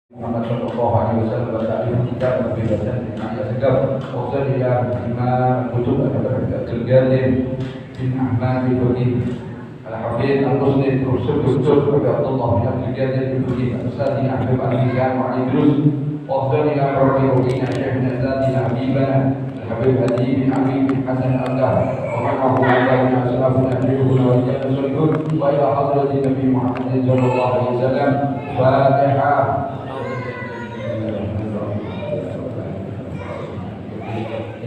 Muhammad sallallahu alaihi wasallam bertaklim kita kebebasan dengan segaf usul ila bima kutub al-Ghazali bin Ahmad bin Al-Hafidh Al-Muslim Profesor Dr. Abdullah bin Al-Ghazali bin Ustaz bin Ahmad Al-Hizam wa Idrus usul ila Rabi'uddin Syekh bin Azad bin Habibana Habib Hadi bin Ali bin Hasan Al-Dah wa ma'ahu Allah bin Ashrafun Ahlihun wa Ijazah Sulhun wa ila hadratin Nabi Muhammad sallallahu alaihi wasallam Fatihah.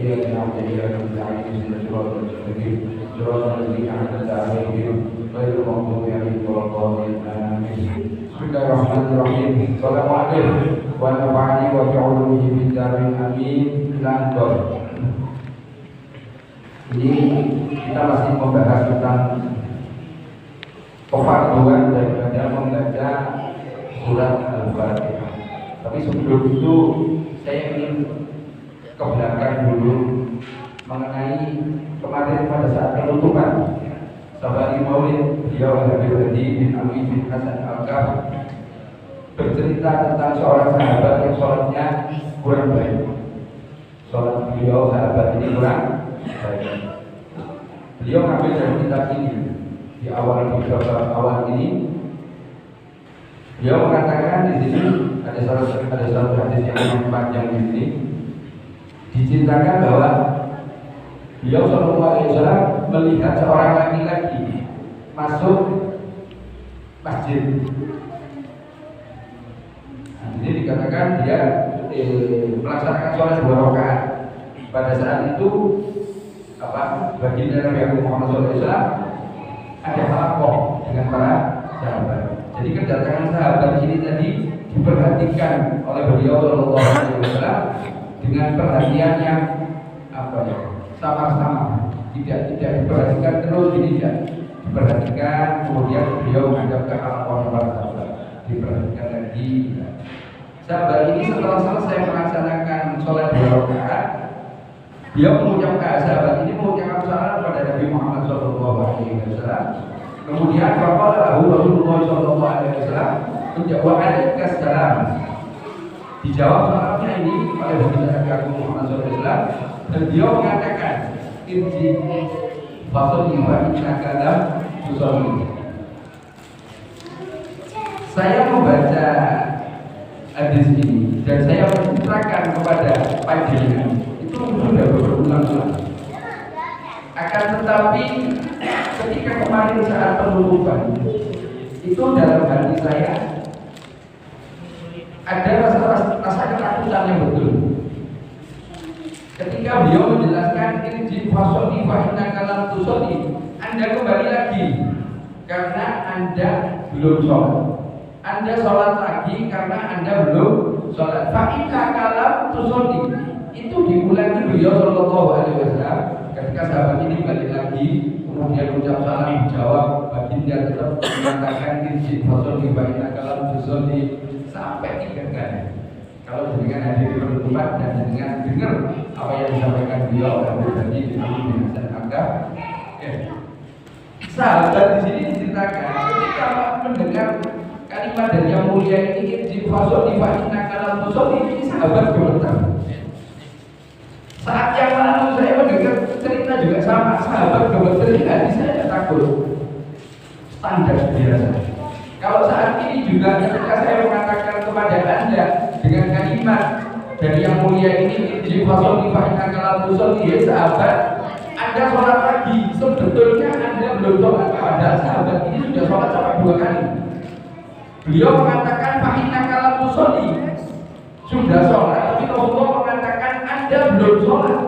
إياك نعبد وإياك نستعين اهدنا الصراط المستقيم صراط الذين أنعمت عليهم غير المغضوب عليهم ولا الضالين آمين بسم الله الرحمن الرحيم السلام عليكم ونفعني وبعلومه في الدارين آمين lantur. Ini kita masih membahas tentang kefarduan daripada membaca surat Al-Fatihah. Tapi sebelum itu saya ingin ke belakang dulu mengenai kemarin pada saat penutupan Sabari Maulid beliau Habib Hadi bin Ali bin Hasan Al-Kaf bercerita tentang seorang sahabat yang sholatnya kurang baik. Sholat beliau sahabat ini kurang baik. Beliau ngambil dari kitab ini di awal ini beliau mengatakan di sini ada satu hadis yang panjang di sini diceritakan bahwa beliau sallallahu alaihi wasallam melihat seorang laki-laki masuk masjid. Nah, ini dikatakan dia melaksanakan sholat 2 rakaat. Pada saat itu baginda Nabi Muhammad SAW ada halaqah dengan para sahabat. Jadi kedatangan sahabat ini tadi diperhatikan oleh beliau sallallahu alaihi wasallam dengan perhatian yang sama-sama, tidak diperhatikan terus, tidak diperhatikan kemudian beliau menghadap ke halaqah para sahabat, diperhatikan lagi. Sahabat ini setelah selesai melaksanakan sholat 2 rakaat, beliau mengucapkan sahabat ini mengucapkan salam kepada Nabi Muhammad SAW. Kemudian Rasulullah SAW menjawab salam. Dijawab salamnya ini oleh baginda Nabi Muhammad SAW dan beliau mengatakan inji fasal iman inakalam tusolli. Saya membaca hadis ini dan saya menceritakan kepada panjenengan itu sudah berulang-ulang. Akan tetapi ketika kemarin saat penutupan itu dalam hati saya ada rasa ketakutan yang betul. Ketika beliau menjelaskan inji fasoli fa innaka lam tusolli, Anda kembali lagi karena Anda belum sholat. Anda sholat lagi karena Anda belum sholat. Fa innaka lam tusolli itu diulangi beliau sallallahu alaihi wasallam. Ketika sahabat ini balik lagi kemudian ucap salam dijawab, baginda tetap mengatakan inji fasoli fa innaka lam tusolli sampai 3 kali. Kalau dengan hadir di penutupan dan dengan dengar apa yang disampaikan beliau Habib Hadi bin Ali bin Hasan Al-Kaf, sahabat di sini diceritakan ketika mendengar kalimat dari yang mulia ini di fasol di innaka lam tusolli, ini sahabat gemetar. Saat yang lalu saya mendengar cerita juga sama, sahabat gemetar, ini hati saya tidak takut, standar biasa. Kalau saat ini juga ketika saya mengatakan kepada Anda dengan kalimat dari yang mulia ini di fasol di innaka lam tusolli, ya sahabat, Anda sholat lagi, sebetulnya Anda belum sholat. Padahal sahabat ini sudah sholat sampai 2 kali. Beliau mengatakan fa innaka lam tusolli, sudah sholat, tapi Rasulullah mengatakan Anda belum sholat.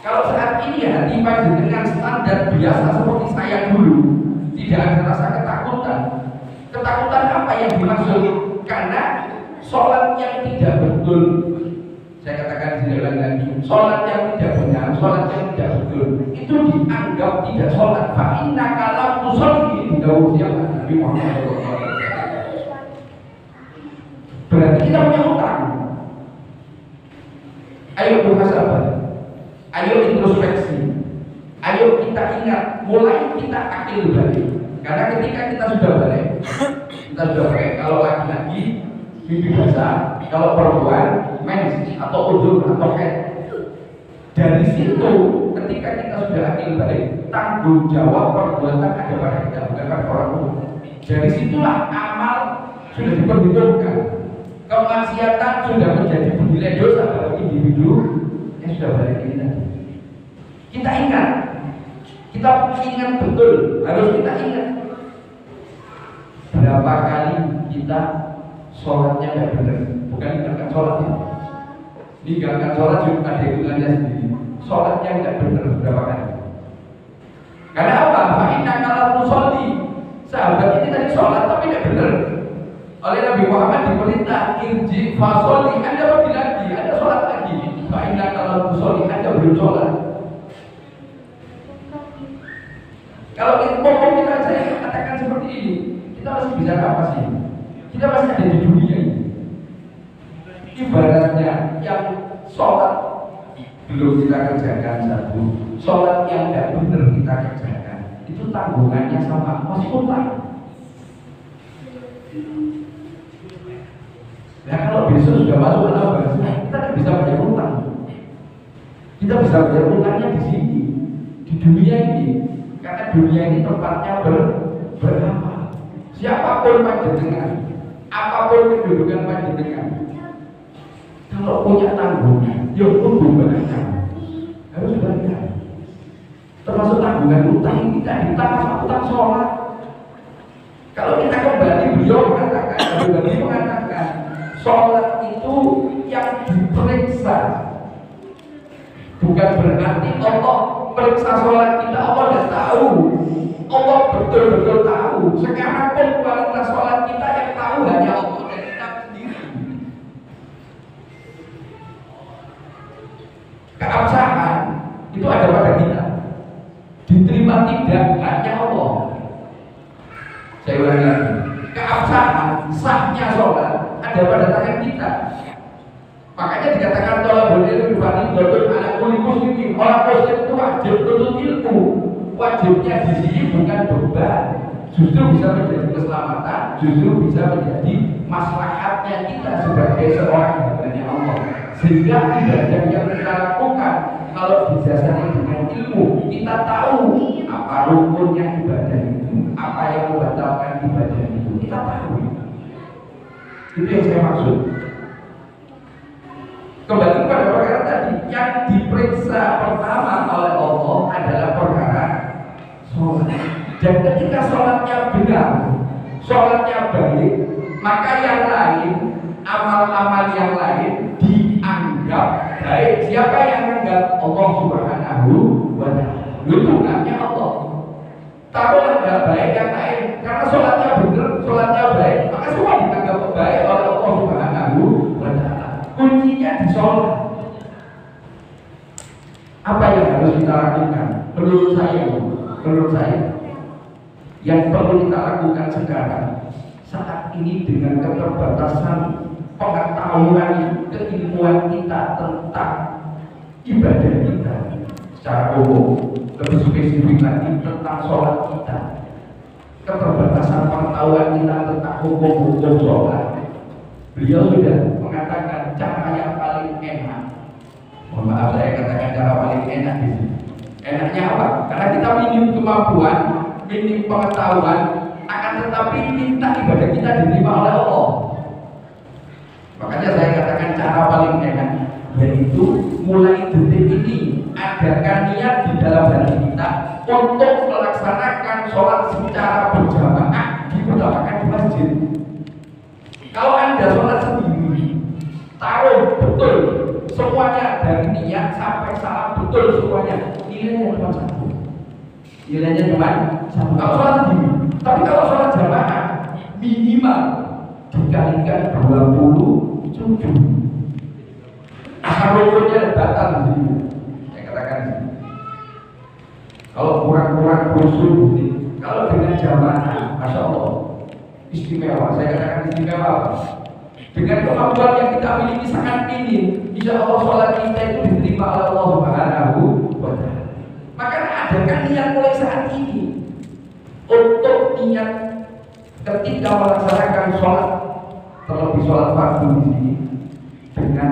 Kalau saat ini hati dengan standar biasa seperti saya dulu, tidak ada rasa ketakutan. Ketakutan apa yang dimaksud? Karena sholat yang tidak betul, saya katakan sekali lagi, sholat yang tidak benar, sholat yang tidak betul, itu dianggap tidak sholat. Fa innaka lam tusolli, dawuh siapa? Nabi Muhammad SAW. Berarti kita punya utang. Ayo muhasabah, ayo introspeksi, ayo kita ingat, mulai kita akil balik. Karena ketika kita sudah balik, kalau laki-laki mimpi basah, kalau perempuan mens atau udhur atau head. Dari situ ketika kita sudah akil balik, tanggung jawab perbuatan ada pada kita, bukan pada orang lain. Dari situlah amal sudah diperhitungkan. Kemaksiatan sudah menjadi nilai dosa bagi individu yang sudah balik ini tadi. Kita ingat betul, harus kita ingat berapa kali kita sholatnya tidak benar, bukan meninggalkan sholat ya. Meninggalkan sholat juga ada hitungannya sendiri. Sholatnya tidak benar berapa kali? Karena apa? Fa'inna kalau musolli, sahabat ini tadi sholat tapi tidak benar. Oleh Nabi Muhammad diperintah irji fasolli, Anda pergi lagi, Anda sholat lagi. Fa'inna kalau musolli, Anda belum sholat. Kalau kita saya katakan seperti ini, kita masih bisa apa sih? Kita masih ada di dunia ini. Ibaratnya yang sholat belum kita kerjakan satu, sholat yang tidak benar kita kerjakan, itu tanggungannya sama, masih utang. Nah kalau besok sudah masuk ke bahasa, kita tidak bisa bayar utang. Kita bisa bayar utangnya di sini, di dunia ini. Karena dunia ini tempatnya beramal. Siapapun panjenengan, apapun kedudukan panjenengan, kalau punya tanggungan, ya pun bayar, harus bayar. Termasuk tanggungan utang kita ditambah utang sholat. Kalau kita kembali, beliau mengatakan, sholat itu yang diperiksa. Bukan berarti Allah periksa sholat kita, Allah sudah tahu, Allah betul-betul tahu. Sekarang pun kualitas sholat kita yang tahu hanya Allah dan kita sendiri. Keabsahan itu ada pada kita, diterima tidak hanya Allah. Saya ulangi lagi, keabsahan sahnya sholat ada pada tangan kita. Makanya dikatakan tolak ilmu dibanding dokter anak kulit muslimin. Orang muslim itu wajib tuntut ilmu. Wajibnya di sini bukan beban, justru bisa menjadi keselamatan, justru bisa menjadi maslahatnya kita sebagai seorang hambanya Allah. Sehingga ibadah yang kita lakukan kalau didasari dengan ilmu, kita tahu apa rukunnya ibadah itu, apa yang membatalkan ibadah itu, kita tahu. Itu yang saya maksud. Kembali pada perkara tadi, yang diperiksa pertama oleh Allah adalah perkara sholat. Dan ketika sholatnya benar, sholatnya baik, maka yang lain, amal-amal yang lain dianggap baik. Siapa yang menganggap? Allah Subhanahu wa Ta'ala. Itu namanya Allah. Taruhlah nggak baik yang lain, karena sholatnya benar, sholatnya baik, maka semua dianggap baik oleh Allah Subhanahu wa Ta'ala. Kuncinya di sholat. Apa yang harus kita lakukan? Menurut saya, yang perlu kita lakukan sekarang saat ini dengan keterbatasan pengetahuan keilmuan kita tentang ibadah kita secara umum, lebih spesifik lagi tentang sholat kita, keterbatasan pengetahuan kita tentang hukum-hukum sholat. Beliau sudah mengatakan cara yang paling enak. Mohon maaf saya katakan cara paling enak di sini. Enaknya apa? Karena kita minim kemampuan, minim pengetahuan, akan tetapi minta ibadah kita diterima oleh Allah. Makanya saya katakan cara paling enak, yaitu mulai detik ini adakan niat di dalam hati kita untuk melaksanakan sholat secara berjamaah, diutamakan di masjid. Kalau Anda sholat sendiri, taruh betul semuanya dari niat sampai salam betul semuanya, nilainya cuma satu. Nilainya cuma satu. Kalau sholat sendiri, tapi kalau sholat jamaah minimal dikalikan 27. Asal rukunnya batal di sini. Saya katakan di sini. Kalau kurang-kurang khusus, kalau dengan jamaah, masya Allah. Istimewa, saya katakan istimewa apa? Dengan kemampuan yang kita miliki sangat minim, insya Allah sholat kita itu diterima oleh Allah Subhanahu wa Ta'ala. Maka adakan niat mulai saat ini. untuk niat ketika melaksanakan sholat, terlebih sholat fardu di sini dengan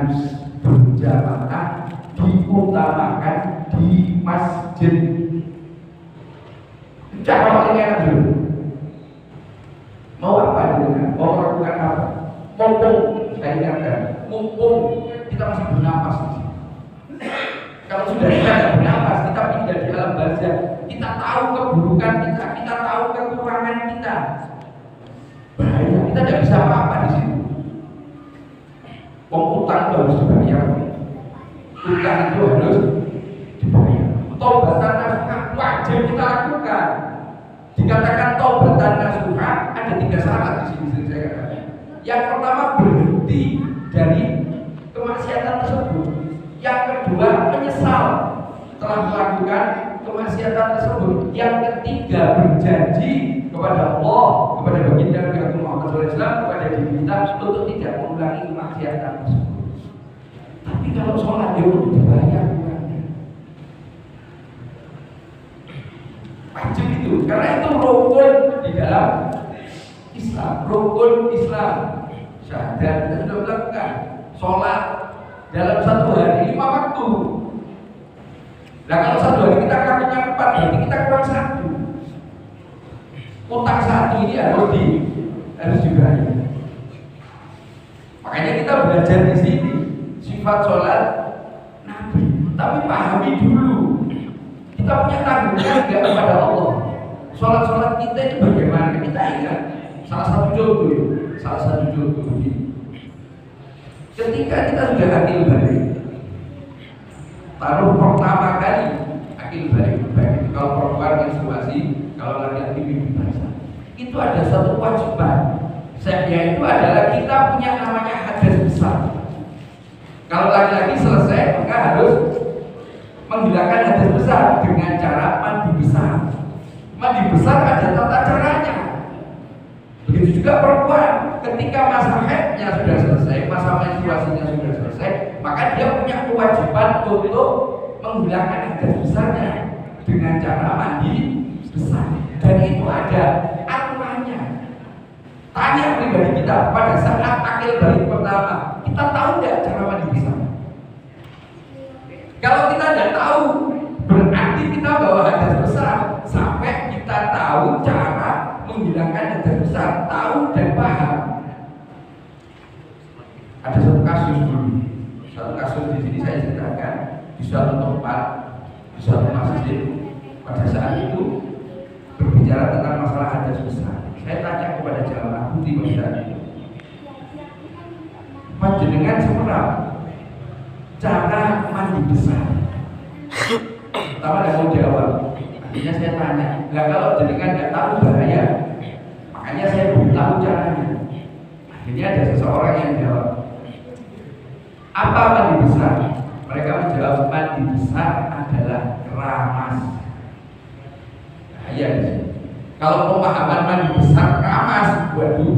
berjamaah diutamakan di masjid. Cara paling enak dulu. Mau apa dengan? Mau melakukan apa? Mumpung, saya ingatkan, mumpung kita masih bernapas di sini. Kalau sudah kita tidak bernapas, kita pindah di alam barzah. Kita tahu keburukan kita, kita tahu kekurangan kita. Bahaya, kita tidak bisa apa-apa di sini. Utang itu harus dibayar. Utang itu harus dibayar. Taubatan nasuha wajib kita lakukan. Dikatakan taubatan nasuha ada 3 syarat di sini saya katakan. Yang pertama berhenti dari kemaksiatan tersebut. Yang kedua menyesal telah melakukan kemaksiatan tersebut. Yang ketiga berjanji kepada Allah, kepada baginda Nabi Muhammad SAW, kepada diri kita untuk tidak mengulangi kemaksiatan tersebut. Tapi kalau sholat dia untuk dibayar uangnya. Wajib itu, karena itu rukun di dalam Islam, rukun Islam. Syahadat kita sudah melakukan sholat dalam 1 hari 5 waktu. Nah kalau 1 hari kita lakukan 4, berarti kita kurang 1. Utang 1 ini harus dibayar. Makanya kita belajar di sini sifat sholat Nabi, tapi pahami dulu kita punya tanggung jawab kepada Allah. Sholat kita itu bagaimana? Kita ingat salah satu contoh begini. Ketika kita sudah akil balik, taruh pertama kali akil balik, baik itu kalau perempuan menstruasi, kalau laki-laki mimpi basah, itu ada satu kewajiban. Yaitu adalah kita punya namanya hadas besar. Kalau laki-laki selesai maka harus menghilangkan hadas besar dengan cara mandi besar. Mandi besar ada tata caranya. Begitu juga perempuan, ketika masa haidnya sudah selesai, masa menstruasinya sudah selesai, maka dia punya kewajiban untuk menghilangkan hadas besarnya dengan cara mandi besar. Dan itu ada aturannya. Tanya pribadi kita pada saat akil balik pertama, kita tahu tidak cara mandi besar? Kalau kita tidak tahu, berarti kita bawa hadas besar sampai kita tahu cara menghilangkan hadas besar, tahu dan paham. Ada satu kasus di sini saya ceritakan di suatu tempat, di suatu masjid. Pada saat itu berbicara tentang masalah hadas besar. Saya tanya kepada jamaah putih pada itu, panjenengan seberapa cara mandi besar? Pertama tidak mau jawab. Akhirnya saya tanya, lah kalau jenengan nggak tahu bahaya, makanya saya beritahu caranya. Akhirnya ada seseorang yang jawab, apa mandi besar? Mereka menjawab, mandi besar adalah keramas. Bahaya di sini. Kalau pemahaman mandi besar keramas, waduh,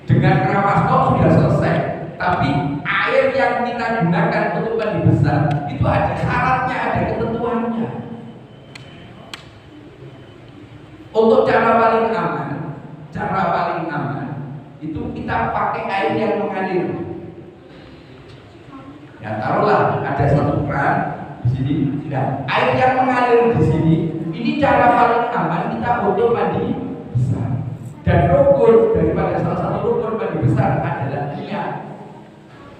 dengan keramas kok sudah selesai. Tapi air yang kita gunakan untuk mandi besar itu ada syaratnya, ada ketentuannya. Untuk cara paling aman itu kita pakai air yang mengalir. Ya taruhlah ada satu keran di sini, nah, air yang mengalir di sini. Ini cara paling aman kita untuk mandi besar. Dan rukun daripada salah satu rukun mandi besar adalah niat.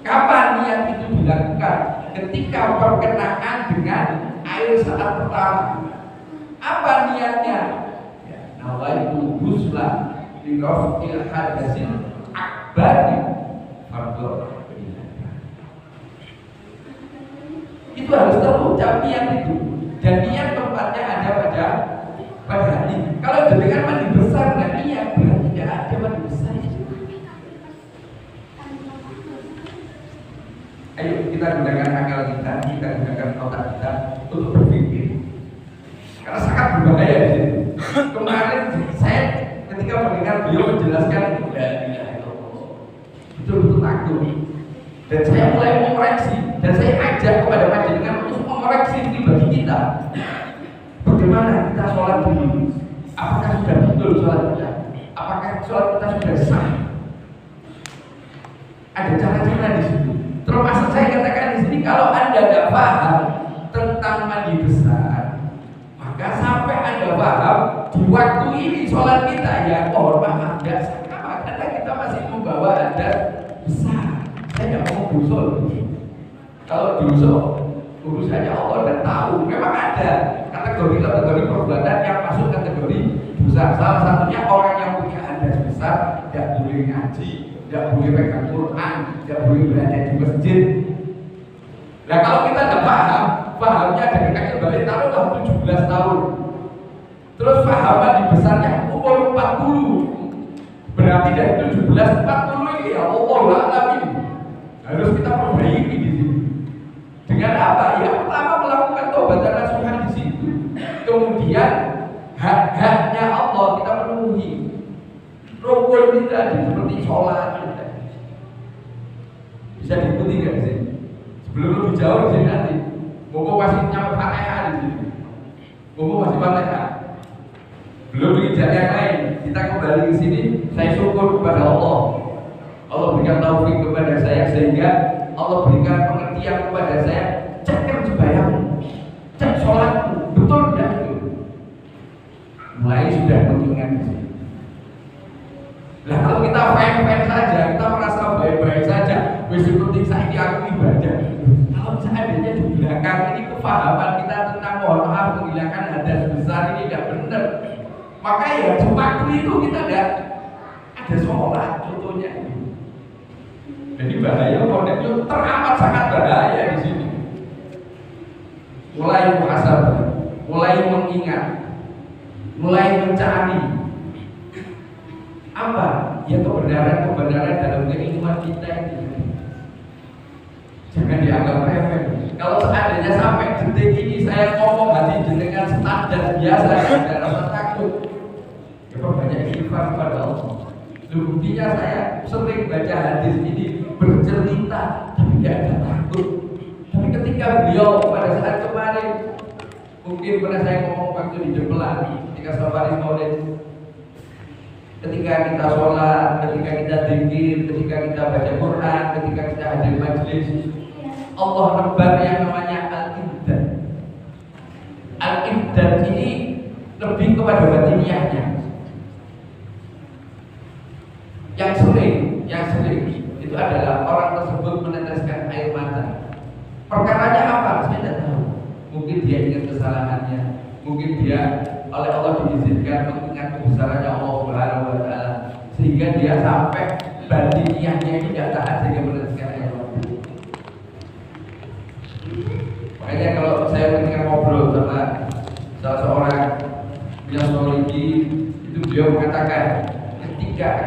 Kapan niat itu dilakukan? Ketika berkenaan dengan air saat pertama. Apa niatnya? Ya, nawaitu ghusla li raf'il hadatsin akbar fardhu. Itu harus terucap niat itu. Dan niat tempatnya ada pada hati. Kalau jenengan mandi besar dan niat, berarti tidak ada mandi besar. Ayo kita gunakan akal kita gunakan otak kita untuk berpikir. Karena sangat berbahaya di sini. Kemarin saya ketika mendengar beliau menjelaskan itu, betul-betul takut. Dan saya mulai mengoreksi, dan saya ajak kepada panjenengan untuk mengoreksi pribadi kita. Bagaimana kita sholat dulu? sholat kita sudah sah. Ada cara-cara di sini. Termasuk saya katakan di sini, kalau Anda tidak paham tentang mandi besar, maka sampai Anda paham di waktu ini sholat kita ya mohon maaf tidak sah, karena kita masih membawa adat besar. Saya tidak mau dosa. Kalau dosa urusannya Allah dan tahu. Memang ada kategori perbuatan yang masuk kategori dosa. Salah satunya orang yang punya adat besar tidak boleh ngaji, tidak boleh pegang Quran, tidak boleh berada di masjid. Nah kalau kita tidak paham, pahamnya dari kecil balik taruhlah 17 tahun. Terus pahaman di besarnya umur 40. Berarti dari 17 40 ini ya Allah alamin. Harus kita perbaiki di sini. Dengan apa? Ya pertama melakukan taubat nasuhan di situ. Kemudian hak-haknya Allah kita penuhi. Rukun ini tadi seperti sholat. Bisa diikuti nggak sih? Sebelum lebih jauh di sini nanti, Bobo masih nyampe Fatihah di sini. Bobo masih Fatihah. Belum menginjak yang lain. Kita kembali ke sini. Saya syukur kepada Allah. Allah berikan taufik kepada saya sehingga Allah berikan pengertian kepada saya. Cek kerjaanmu, cek sholatmu, betul tidak itu? Mulai sudah mengingat di sini. Nah kalau kita fan saja, kita merasa baik-baik saja, wis penting saya aku ibadah. Kalau seandainya di belakang ini kefahaman kita tentang mohon maaf menghilangkan hadas besar ini tidak benar, maka ya di waktu itu kita tidak ada sholat contohnya. Jadi bahaya model itu teramat sangat bahaya di sini. Mulai muhasabah, mulai mengingat, mulai mencari apa ya kebenaran dalam kehidupan kita ini. Jangan dianggap remeh. Kalau seandainya sampai detik ini saya ngomong hati dengan standar biasa, tidak rasa takut, ya banyak istighfar kepada Allah. Buktinya saya sering baca hadis ini bercerita, tapi tidak ada takut. Tapi ketika beliau pada saat kemarin, mungkin pernah saya ngomong waktu di Jembelan, ketika safari maulid, ketika kita sholat, ketika kita dzikir, ketika kita baca Quran, ketika kita hadir majelis, Allah nebar yang namanya al-ibdad. Al-ibdad ini lebih kepada batiniahnya. Yang sering itu adalah orang tersebut meneteskan air mata. Perkaranya apa? Saya tidak tahu. Mungkin dia ingat kesalahannya, mungkin dia oleh Allah diizinkan mengingat kebesarannya Allah Subhanahu wa taala sehingga dia sampai batiniahnya ini tidak tahan sehingga meneteskan air mata. Makanya kalau saya ketika ngobrol sama salah seorang yang solidi, itu beliau mengatakan ketika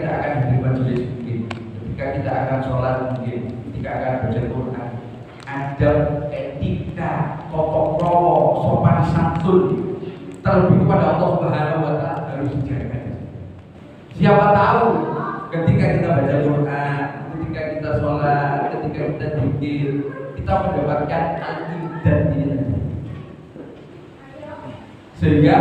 kita akan hadir majelis mungkin, ketika kita akan sholat mungkin, ketika akan baca Quran, adab, etika, tata krama, sopan santun terlebih kepada Allah Subhanahu wa taala harus dijaga. Siapa tahu ketika kita baca Quran, ketika kita sholat, ketika kita zikir, kita mendapatkan al-ibdad ini, sehingga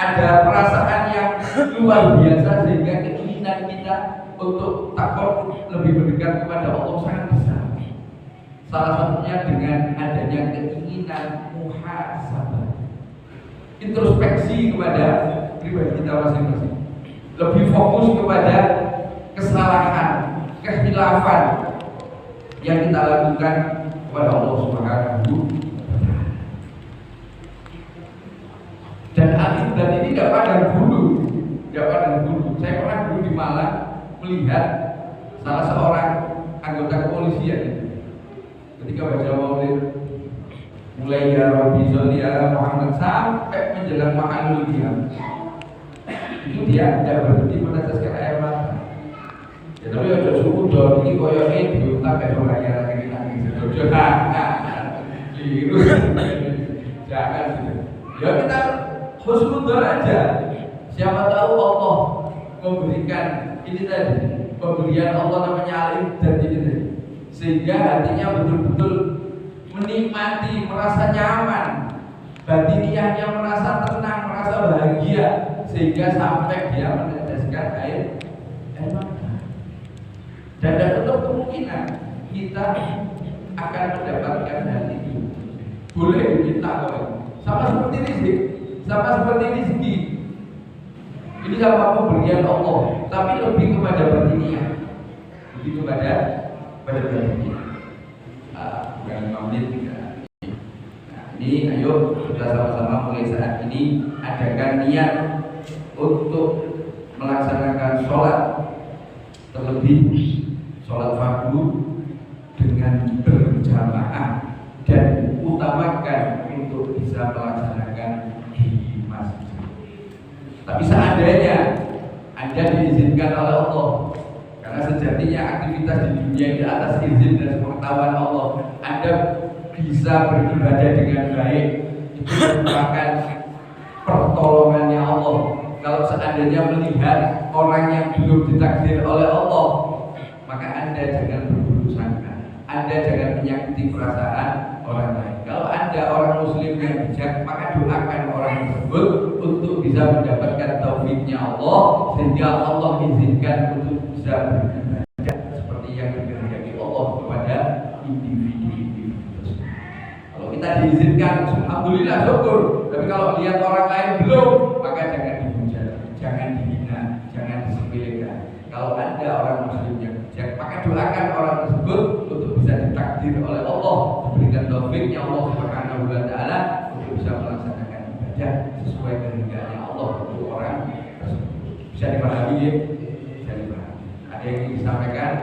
ada perasaan yang luar biasa sehingga keinginan kita untuk takut lebih mendekat kepada Allah sangat besar. Salah satunya dengan adanya keinginan muhasabah, introspeksi kepada pribadi kita masing-masing, lebih fokus kepada kesalahan, kehilafan yang kita lakukan kepada Allah Subhanahu. Dan al-ibdad ini tidak pandang bulu. Saya pernah dulu di Malang melihat salah seorang anggota kepolisian ketika baca maulid, mulai ya Rabbi sholli ala Muhammad sampai menjelang makanul qiyam, itu dia tidak berhenti meneteskan air mata. Ya tapi ada suku dong ini koyo itu tak ada orang yang lagi nangis. Jangan. Ya kita husnudzon aja. Siapa tahu Allah memberikan ini tadi, pemberian Allah namanya al-ibdad ini tadi, sehingga hatinya betul-betul menikmati, merasa nyaman, batiniahnya merasa tenang, merasa bahagia sehingga sampai dia meneteskan air mata. Dan ada tetap kemungkinan kita akan mendapatkan hal itu. Boleh diminta sama seperti rezeki. Ini sama pemberian Allah, tapi lebih kepada berniat, lebih kepada berniat. Bukan 5 menit tidak. Nah, ini ayo kita sama-sama mulai saat ini adakan niat untuk melaksanakan sholat, terlebih sholat fardu dengan berjamaah, dan utamakan untuk bisa melaksanakan di masjid. Tapi seandainya Anda diizinkan oleh Allah, karena sejatinya aktivitas di dunia di atas izin dan pengetahuan Allah, Anda bisa beribadah dengan baik, itu merupakan pertolongannya Allah. Kalau seandainya melihat orang yang belum ditakdir oleh Allah, maka Anda jangan berburuk sangka, Anda jangan menyakiti perasaan orang lain. Kalau Anda orang muslim yang bijak, maka doakan orang tersebut untuk bisa mendapatkan taufiknya Allah, sehingga Allah izinkan untuk bisa beribadah seperti yang dikehendaki Allah kepada individu tersebut. Kalau kita diizinkan, alhamdulillah syukur. Tapi kalau lihat orang lain belum, maka jangan dihujat, jangan dihina, jangan disepelekan. Kalau Anda orang muslim yang bijak, maka doakan orang tersebut untuk bisa ditakdir oleh Allah, diberikan taufiknya Allah Subhanahu wa taala untuk bisa melaksanakan ibadah sesuai kehendaknya Allah untuk orang tersebut. Bisa dipahami ya? Bisa dipahami. Ada yang ingin disampaikan?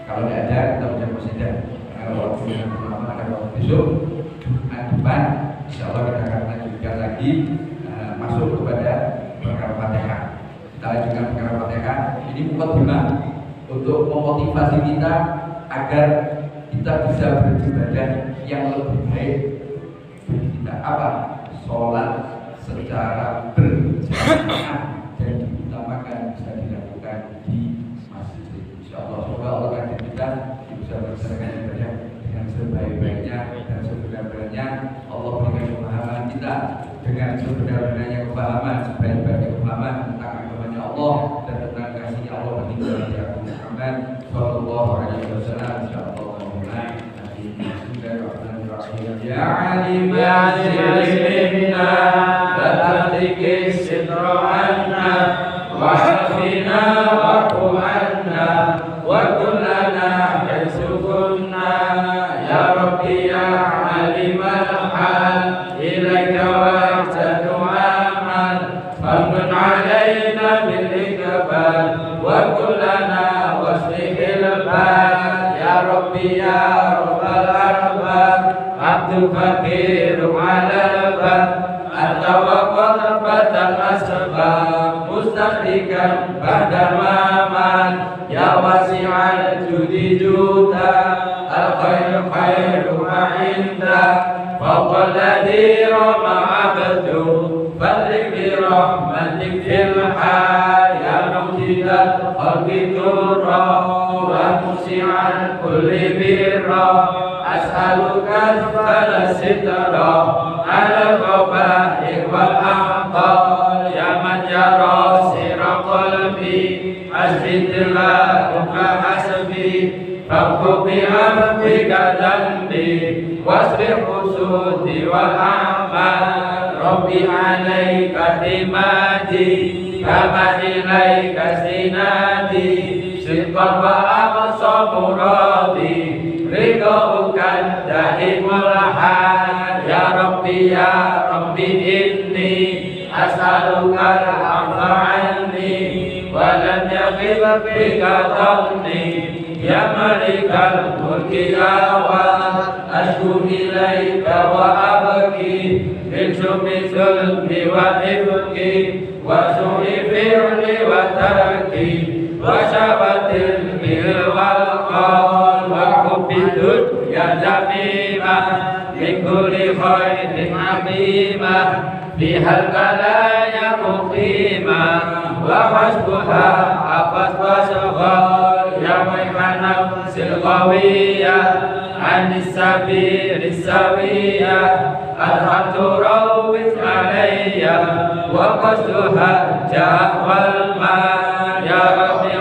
Kalau tidak ada, kita ucap positif. Karena waktu yang pertama akan waktu besok Jumat depan, insya Allah kita akan lanjutkan lagi masuk kepada perkara Fatihah. Kita lanjutkan perkara Fatihah. Ini mukadimah untuk memotivasi kita agar kita bisa beribadah yang lebih baik. Kita apa? Sholat secara berjamaah dan diutamakan bisa dilakukan di masjid. Insyaallah semoga Allah akan kita bisa melaksanakan ibadah dengan sebaik-baiknya dan sebenar-benarnya. Allah berikan pemahaman kita dengan sebenar-benarnya kepahaman, sebaik-baiknya kepahaman tentang agamanya Allah dan tentang kasihnya Allah bagi kita Muhammad sallallahu alaihi wasallam. Insyaallah يا عليم يا سيدنا لا تهلك الستر عنا وعافنا واعف عنا وكلنا حيث كنا يا ربي يا عليم الحال إليك وجهت عمل فمن علينا بالإقبال وكلنا واصلح البال يا ربي يا رب الأرباب عبد فقير على الباب أتوقف فتى الأسباب مستخرجا بعد ما مات يا واسع الجود جودا الخير خير ما عندك فوق الذي رمى عبده فلك برحمتك في الحال يا مجد الخلق ترى ومسع الكل برا أسألك الستر على القبائل والأعطال يا من يرى سر قلبي أشهد لك حسبي فاغفر بعفوك ذنبي واصرف حسودي والأعمال ربي عليك اعتمادي كما إليك استنادي صدقا وأقصى مرادي رضاك الدائم الحال يا ربي إني أسألك العفو عني ولم يغب بك ظني يا ملك الملك يا واد أشكو إليك وأبكي من شؤم ظلمي وإفكي وسوء فعلي وتركي وشبت البر والقال وحب الدنيا ذميمة من كل خير عميمة فيها البلايا مقيمة وحسبها عفت وصغار يا ويح نفس القوية عن السبيل السوية الحق روج علي وقصدها جهوى الماء يا ربي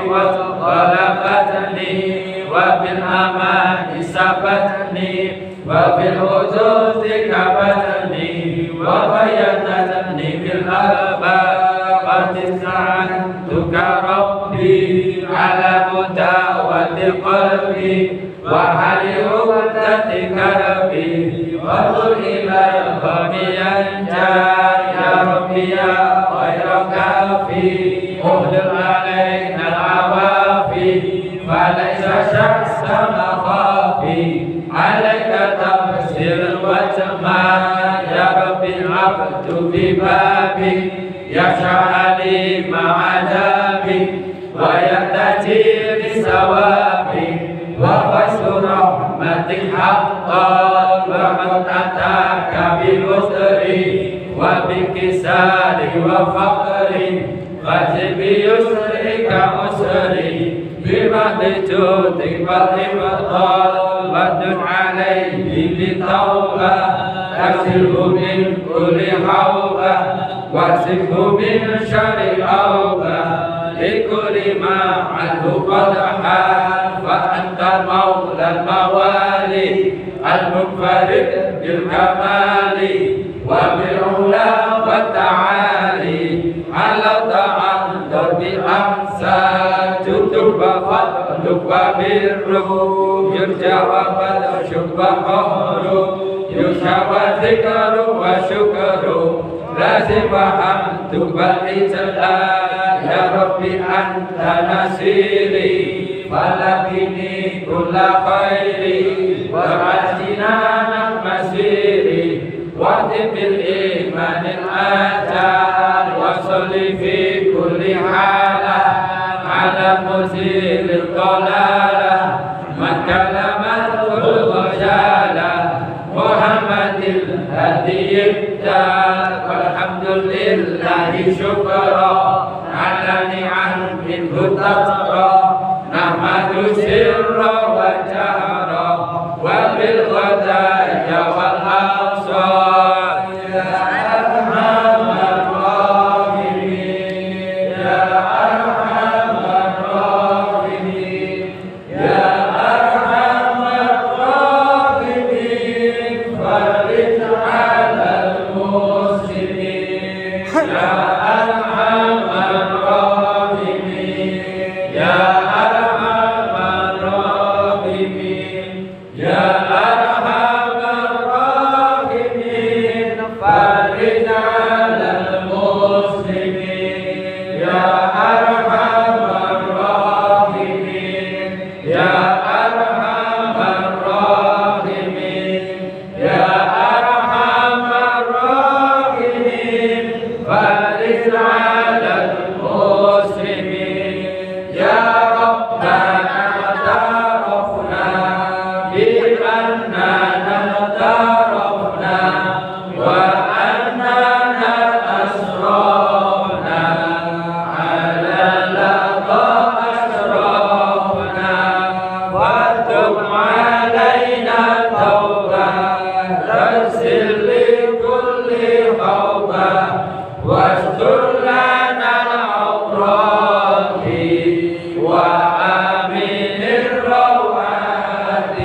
وطلبتني وبالأمان ثبتني وبالوجود كبتني وبينتني بالأخبار قد استعنتك ربي على مداوة قلبي وحل عقدة كربي وقل إلى الغم ينجى يا ربي يا خير كافي اهلل علينا العوافي فليس شخص مخافي عليك تفسير وجمال يا ربي العبد ببابي يشرع لي مع عذابي ويهتدي بثوابي وقصد رحمتك حقا وقد أتاك بيسري وبكسالي وفقري فاجب بيسرك أسري بمد جودك والإفضال ودن عليه بتوبة تغسله من كل حوبة واغسله من شر أوبة لكل ما عنه قد حال فأنت مولى الموالي المنفرد بالكمال وبالعلا والتعالي على تعذر بأمثال جدك وفضلك وبرك يرجى وبدشك وقهرك يشى وذكر وشكر لازم حمدك والإجلال يا ربي أنت نصيري فلقني كل خيري وعجنا مسيري واهدم بالإيمان الآجال وصل في كل حالة على مزيل الضلالة من كلمته الغجالة محمد الهدي الدار والحمد لله شكرا على نعم منه تطرى نحمد سرا وجهرا وبالغدايا والأبصار يا أرحم الراحمين يا أرحم الراحمين يا أرحم الراحمين فرج على المسلمين يا أرحم الراحمين يا أرحم الراحمين يا أرحم الراحمين فرج على المسلمين يا أرحم الراحمين يا أرحم الراحمين يا أرحم الراحمين فرج على المسلمين يا ربنا اعترفنا بأننا اعترفنا وأننا أسرفنا على لظى أسرفنا وتب علينا توبة تغسل لكل خوبة واستر لنا العورات وآمن الروعات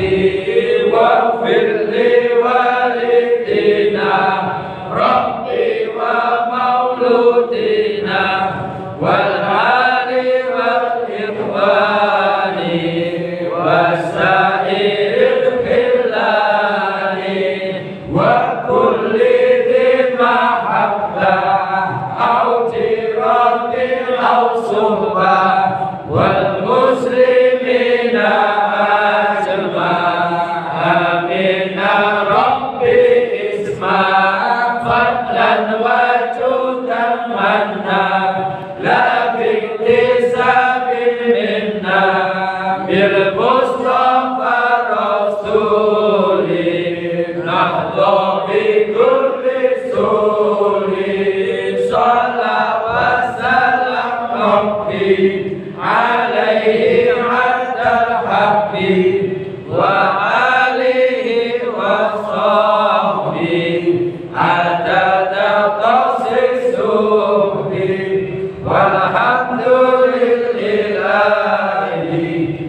واغفر لوالدنا ربي ومولودنا والآل والإخوان وسائر الخلان وكل ذي محبة أو جيران أو صحبة والمسلمين أجمع آمين ربي اسمع فضلا وجودا منا لا باكتساب منا بالمصطفى رسولي نحظى بكل سور صلى وسلم ربي عليه عد الحق وآله وصحبه Alhamdulillahi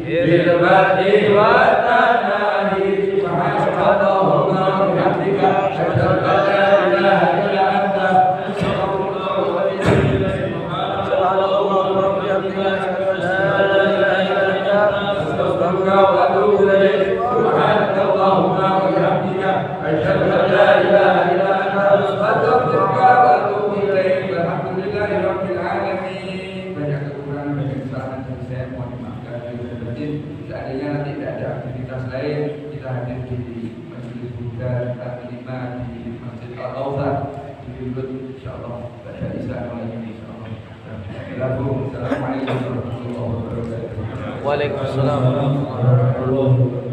bil badi wa tanahi subhanallahumma wa bihamdika asyhadu an la ilaha illa anta astaghfiruka wa atubu ilaik subhanallahumma wa bihamdika asyhadu an la ilaha illa anta astaghfiruka wa atubu ilaik subhanallahumma wa bihamdika asyhadu an la ilaha illa anta astaghfiruka wa atubu ilaik walhamdulillahi rabbil alamin. Banyak kekurangan, banyak kesalahan dari saya, mohon dimaafkan. Seandainya nanti tidak ada aktivitas lain, kita hadir di Majelis Buddha K5 di Masjid Al-Awsat di Ribut, insyaallah pada Isya mulai ini insyaallah. Assalamualaikum warahmatullahi wabarakatuh. Waalaikumsalam warahmatullahi wabarakatuh.